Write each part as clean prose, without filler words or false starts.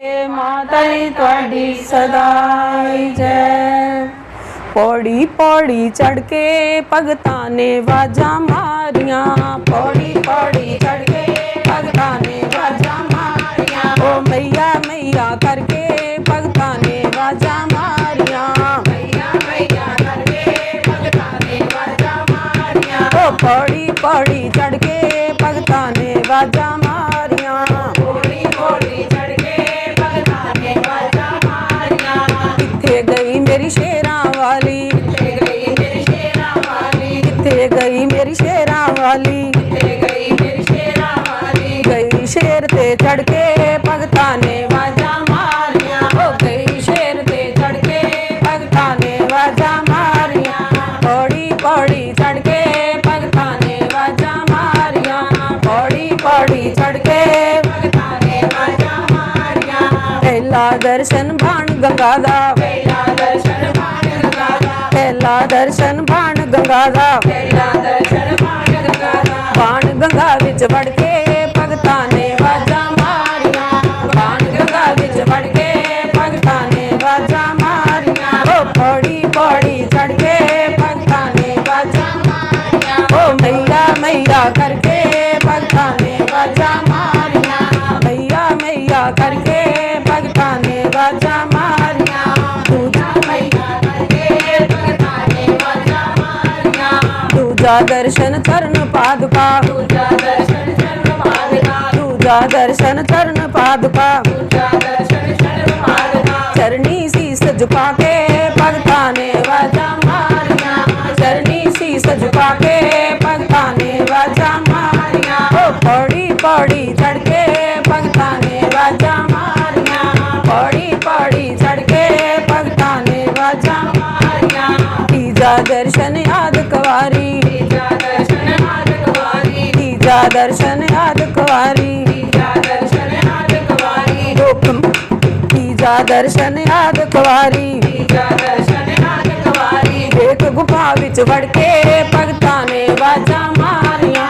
माता तुहाडी सदाई जय। पौड़ी पौड़ी चढ़ के भगतां ने वाजा मारियां, पौड़ी पौड़ी चढ़ के भगतां ने वाजा मारियां, ओ मैया मैया करके भगतां ने वाजा मारियां, मैया मैया करके भगतां ने वाजा मारियां, ओ पौड़ी पौड़ी चढ़ के भगतां ने वाजा मारियां, पौड़ी पौड़ी चढ़ के भगतां ने वाजा मारियां। किथे गई मेरी शेरां वाली, किथे गई मेरी शेरां वाली, किथे गई मेरी शेरां वाली, किथे गई मेरी शेरां वाली, गई शेर ते चढ़ के भगतां ने वाजा मारियां, ओ गई शेर ते चढ़ के भगतां ने वाजा मारियां, पौड़ी पौड़ी चढ़ के भगतां ने वाजा मारियां, पौड़ी पौड़ी चढ़ के भगतां ने वाजा मारियां। पहला दर्शन भाण गंगा दा, पहला दर्शन भाण गंगा दा, पहला दर्शन भाण गंगा दा, पहला दर्शन भाण गंगा दा, भाण गंगा विच वड़ के भगतां ने वाजा मारियां, भाण गंगा विच वड़ के भगतां ने वाजा मारियां, ओ पौड़ी पौड़ी चढ़ के भगतां ने वाजा मारियां, ओ मैया मैया करके भगतां ने वाजा मारियां, मैया मैया करके भगतां ने वाजा मारियां, दूजा मैया करके भगतां ने वाजा मारियां। दूजा दर्शन चरण पादुका, दूजा दर्शन चरण पादुका, दूजा दर्शन चरण पादुका, दूजा दर्शन चरण पादुका, चरणी शीस झुका के भगतां ने वाजा मारियां, चरणी शीस झुका के भगतां ने वाजा मारियां, ओ पौड़ी पौड़ी चढ़ के भगतां ने वाजा मारियां, पौड़ी पौड़ी चढ़ के भगतां ने वाजा मारियां। तीजा दर्शन याद कुंवारी, तीजा दर्शन याद कुंवारी, तीजा दर्शन याद कुंवारी, तीजा दर्शन याद कुंवारी, तीजा दर्शन याद कुंवारी, तीजा दर्शन याद कुंवारी, एक गुफा विच वड़ के भगतां ने वाजा मारियां,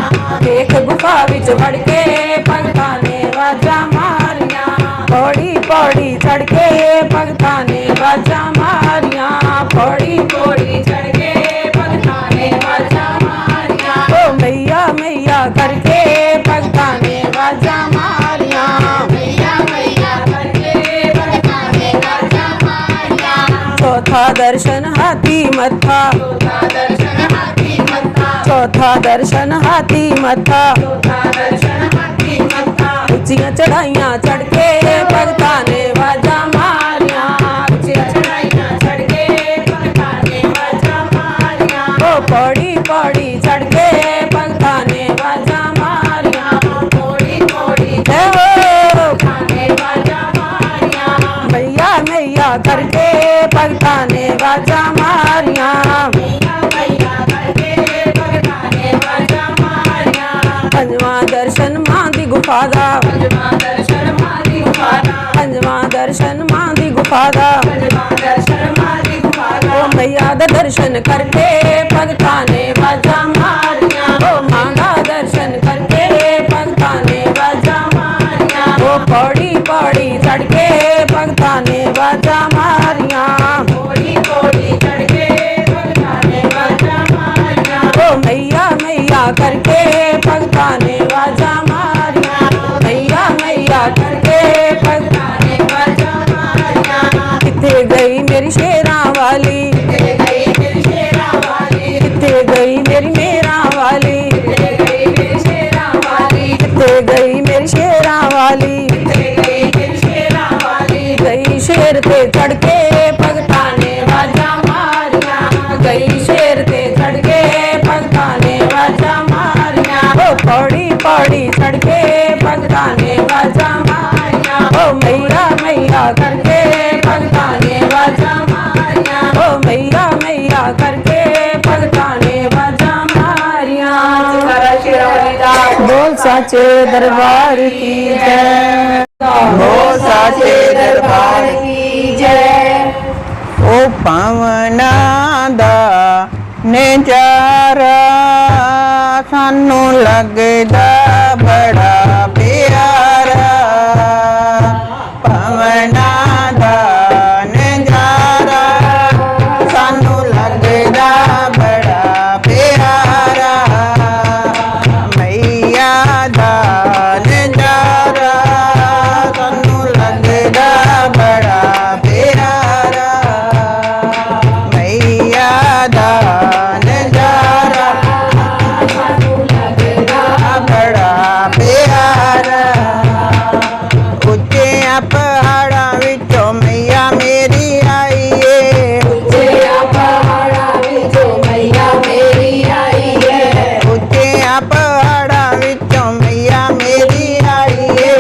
एक गुफा विच वड़ के भगतां ने वाजा मारियां, पौड़ी पौड़ी चढ़ के भगतां ने वाजा मारियां, पौड़ी पौड़ी चढ़ के भगतां ने वाजा मारियां, ओ मैया मैया करके भगतां ने वाजा मारियां, मैया मैया करके भगतां ने वाजा मारियां। चौथा दर्शन हाथी मत्था, चौथा दर्शन हाथी मत्था, चौथा दर्शन हाथी मत्था, चौथा दर्शन हाथी मत्था, ऊंचियां चढ़ाइयां चढ़ के भगतां ने वाजा मारियां, ऊंचियां चढ़ाइयां चढ़ के भगतां ने वाजा मारियां, ओ पौड़ी पौड़ी चढ़ के भगतां ने वाजा मारियां, पौड़ी पौड़ी जय हो भगतां ने वाजा मारियां, मैया मैया करके भगतां ने वाजा मारियां, मैया मैया करके भगतां ने वाजा मारियां। पंजवां दर्शन मां दी गुफा दा, पंजवां दर्शन मां दी गुफा दा, पंजवां दर्शन मां दी गुफा दा, पंजवां दर्शन मां दी गुफा दा, ओ मैया दा दर्शन करके भगतां ने वाजा मारियां, ओ मां दा दर्शन करके भगतां ने वाजा मारियां, ओ पौड़ी पौड़ी चढ़ के भगतां ने वाजा मारियां, पौड़ी पौड़ी चढ़ के भगतां ने वाजा मारियां, ओ मैया मैया करके भगतां ने वाजा मारियां, मैया मैया करके भगतां ने वाजा मारियां। किथे गई मेरी शेरां वाली, किथे गई मेरी शेरां वाली, किथे गई मेरी मेरां वाली, किथे गई मेरी शेरां वाली, किथे गई मेरी शेरां वाली, किथे गई मेरी शेरां वाली, गई शेर ते चढ़ के भगतां ने वाजा मारियां, गई शेर ते चढ़ के भगतां ने वाजा मारियां, ओ पौड़ी पौड़ी चढ़ के भगतां ने वाजा मारियां, ओ मैया मैया करके भगतां ने वाजा मारियां, ओ मैया मैया करके भगतां ने वाजा मारियां। बोल साचे दरबार की जय, बोल साचे दरबार की जय। ओ पावना दा नेचारा सानू लगदा बड़ा प्यारा, ਭਾਵਨਾ ਦਾ ਨਜ਼ਾਰਾ ਸਾਨੂੰ ਲੱਗਦਾ ਬੜਾ ਪਿਆਰਾ ਮਈਆ ਦਾ ਨਜ਼ਾਰਾ ਸਾਨੂੰ ਲੱਗਦਾ ਬੜਾ ਪਿਆਰਾ ਮਈਆ ਦਾ ਨਜ਼ਾਰਾ ਸਾਨੂੰ ਲੱਗਦਾ ਬੜਾ ਪਿਆਰਾ ਉੱਚਿਆਂ ਪਹਾੜਾਂ ਵਿੱਚੋਂ ਮਈਆ ਮੇਰੀ ਆਈ ਏ ਉੱਚਿਆਂ ਪਹਾੜਾਂ ਵਿੱਚੋਂ ਮਈਆ ਮੇਰੀ ਆਈ ਏ ਉੱਚਿਆਂ ਪਹਾੜਾਂ ਵਿੱਚੋਂ ਮਈਆ ਮੇਰੀ ਆਈ ਏ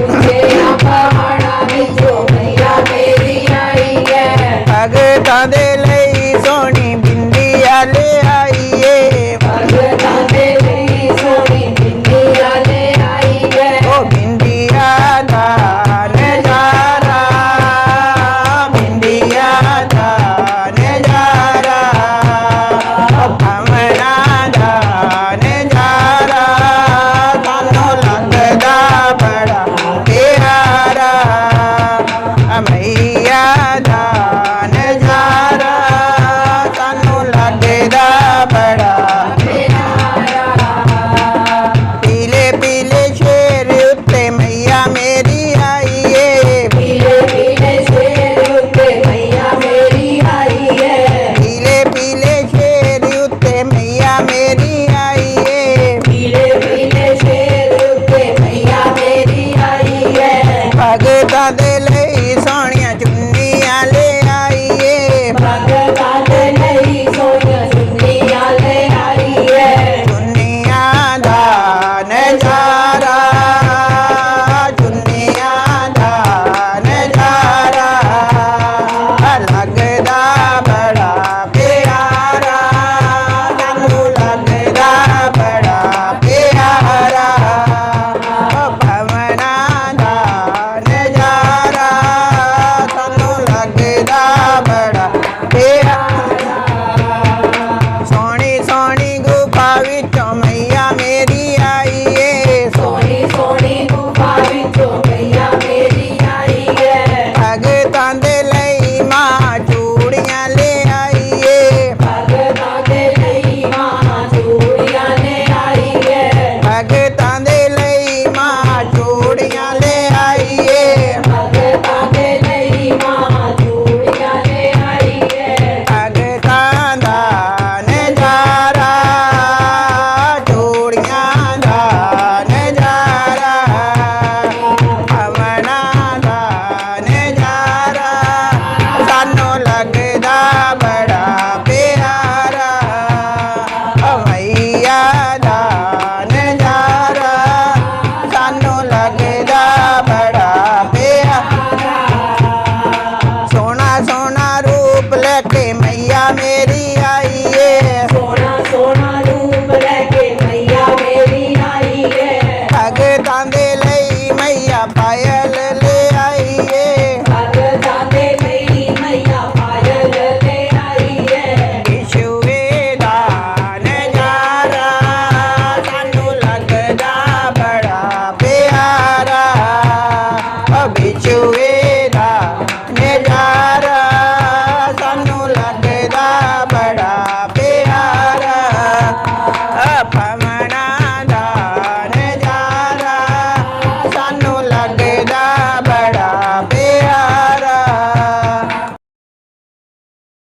ਉੱਚਿਆਂ ਪਹਾੜਾਂ ਵਿੱਚੋਂ ਮਈਆ ਮੇਰੀ ਆਈ ਏ ਭਗਤਾਂ ਦੇ ਲਈ ਸੋਹਣੀ ਬਿੰਦੀਆਂ ਲਿਆਈ ਏ ਭਗਤਾਂ ਦੇ ਲਈ ਸੋਹਣੀ ਬਿੰਦੀਆਂ ਲੈ ਆਈ ਏ ਉਹ ਬਿੰਦੀਆਂ ਦਾ ਨਜ਼ਾਰਾ ਬਿੰਦੀਆਂ ਦਾ ਨਜ਼ਾਰਾ ਉਹ ਭਾਵਨਾ ਦਾ ਨਜ਼ਾਰਾ ਸਾਨੂੰ ਲੱਗਦਾ ਬੜਾ ਪਿਆਰਾ ਮਈਆ ਦਾ ਨਜ਼ਾਰਾ ਸਾਨੂੰ ਲੱਗਦਾ ਬੜਾ ਪੀਲੇ ਪੀਲੇ ਸ਼ੇਰ ਉੱਤੇ ਮਈਆ ਮੇਰੀ ਆਈ ਏ ਪੀਲੇ ਪੀਲੇ ਸ਼ੇਰ ਉੱਤੇ ਮਈਆ ਮੇਰੀ ਆਈ ਏ ਪੀਲੇ ਪੀਲੇ ਸ਼ੇਰ ਉੱਤੇ ਮਈਆ ਮੇਰੀ ਆਈ ਏ ਪੀਲੇ ਪੀਲੇ ਸ਼ੇਰ ਉੱਤੇ ਮਈਆ ਮੇਰੀ ਆਈ ਏ ਭਗਤਾਂ ਦੇ ਲਈ ਸੋਹਣੀ